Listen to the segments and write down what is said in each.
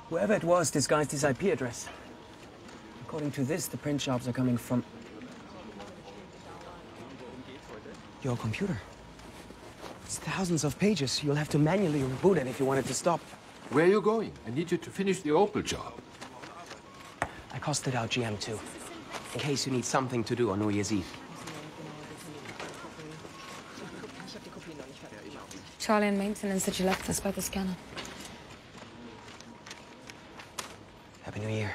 Whoever it was disguised his IP address. According to this, the print jobs are coming from your computer. It's thousands of pages. You'll have to manually reboot it if you want it to stop. Where are you going? I need you to finish the Opel job. I costed out GM too, in case you need something to do on New Year's Eve. Charlie in maintenance said you left us by the scanner. Happy New Year.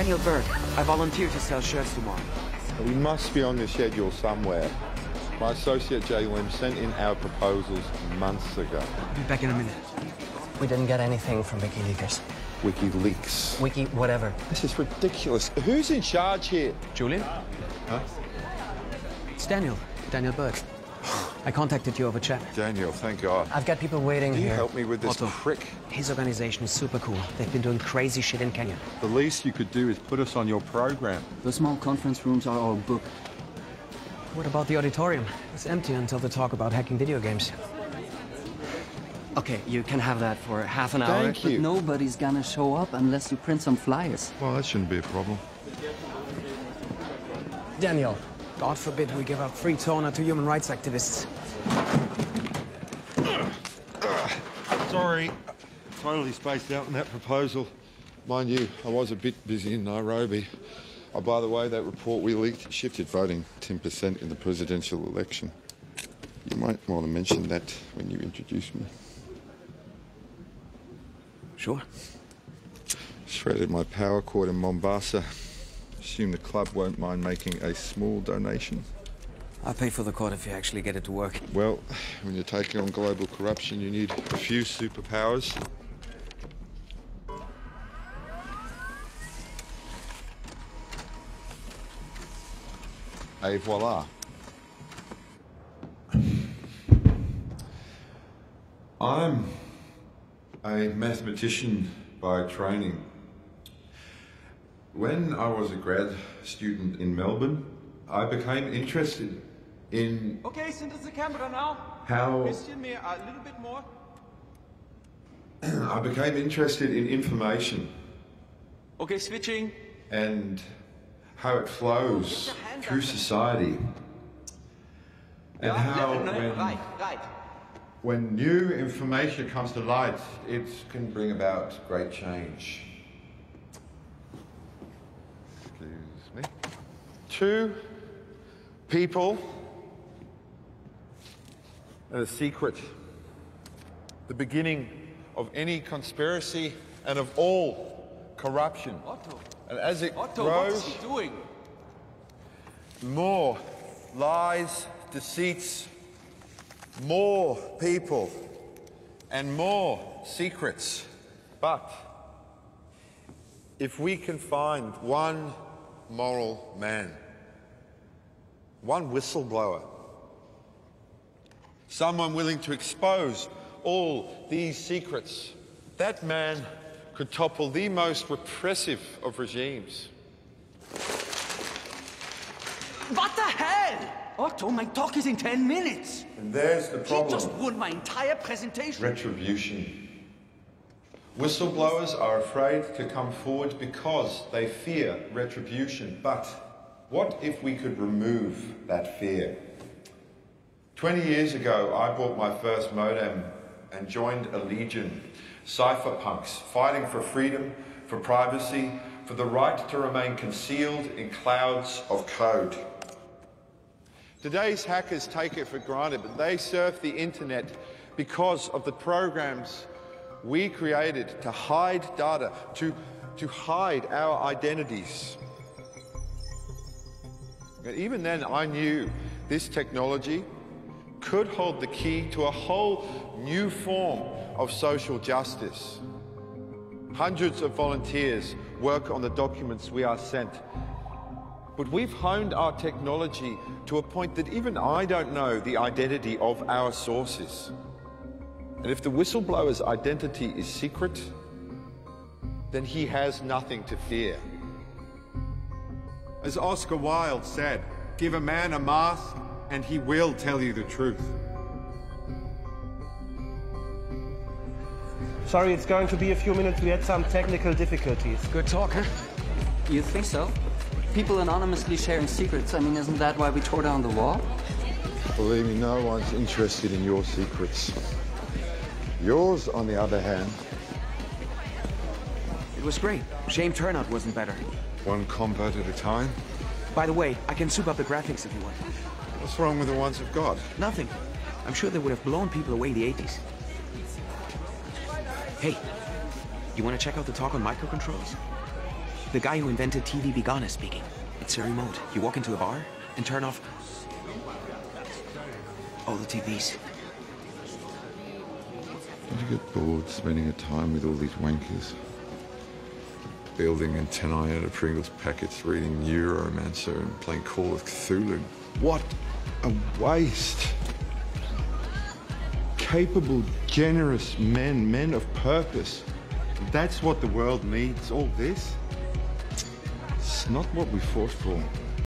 Daniel Berg. I volunteered to sell shirts tomorrow. We must be on the schedule somewhere. My associate Jay Lim sent in our proposals months ago. I'll be back in a minute. We didn't get anything from WikiLeakers. WikiLeaks. Wiki whatever. This is ridiculous. Who's in charge here? Julian? Huh? It's Daniel. Daniel Berg. I contacted you over chat. Daniel, thank God. I've got people waiting Can you here. help me with this Otto. prick? His organization is super cool. They've been doing crazy shit in Kenya. The least you could do is put us on your program. The small conference rooms are all booked. What about the auditorium? It's empty until the talk about hacking video games. Okay, you can have that for half an hour. Thank you. But nobody's gonna show up unless you print some flyers. Well, that shouldn't be a problem. Daniel, God forbid we give out free toner to human rights activists. Sorry. Totally spaced out in that proposal. Mind you, I was a bit busy in Nairobi. Oh, by the way, that report we leaked shifted voting 10% in the presidential election. You might want to mention that when you introduce me. Sure. Shredded my power cord in Mombasa. Assume the club won't mind making a small donation. I'll pay for the cord if you actually get it to work. Well, when you're taking on global corruption, you need a few superpowers. Et voila. I'm a mathematician by training. When I was a grad student in Melbourne, I became interested in... Okay, center the camera now. How... Bisschen mehr, a little bit more. I became interested in information. Okay, switching. And how it flows through society. And how when new information comes to light, it can bring about great change. Excuse me. Two people and a secret. The beginning of any conspiracy and of all corruption. Otto. And as it Otto, grows, what's he doing? more lies, deceits, more people, and more secrets. But if we can find one moral man, one whistleblower, someone willing to expose all these secrets, that man could topple the most repressive of regimes. What the hell? Otto, my talk is in 10 minutes. And there's the He problem. just ruined my entire presentation. Retribution. Whistleblowers are afraid to come forward because they fear retribution. But what if we could remove that fear? 20 years ago, I bought my first modem and joined a legion. Cypherpunks, fighting for freedom, for privacy, for the right to remain concealed in clouds of code. Today's hackers take it for granted, but they surf the internet because of the programs we created to hide data, to to hide our identities. And even then, I knew this technology could hold the key to a whole new form of social justice. Hundreds of volunteers work on the documents we are sent. But we've honed our technology to a point that even I don't know the identity of our sources. And if the whistleblower's identity is secret, then he has nothing to fear. As Oscar Wilde said, give a man a mask and he will tell you the truth. Sorry, it's going to be a few minutes. We had some technical difficulties. Good talk, huh? You think so? People anonymously sharing secrets. I mean, isn't that why we tore down the wall? Believe me, no one's interested in your secrets. Yours, on the other hand... It was great. Shame turnout wasn't better. One convert at a time? By the way, I can soup up the graphics if you want. What's wrong with the ones we've got? Nothing. I'm sure they would have blown people away in the 80s. Hey, you want to check out the talk on microcontrols? The guy who invented TV Be Gone is speaking. It's a remote. You walk into a bar and turn off all the TVs. Don't you get bored spending your time with all these wankers? Building antennae out of Pringles packets, reading Neuromancer and playing Call of Cthulhu. What a waste! Capable, generous men of purpose. That's what the world needs, all this. It's not what we fought for.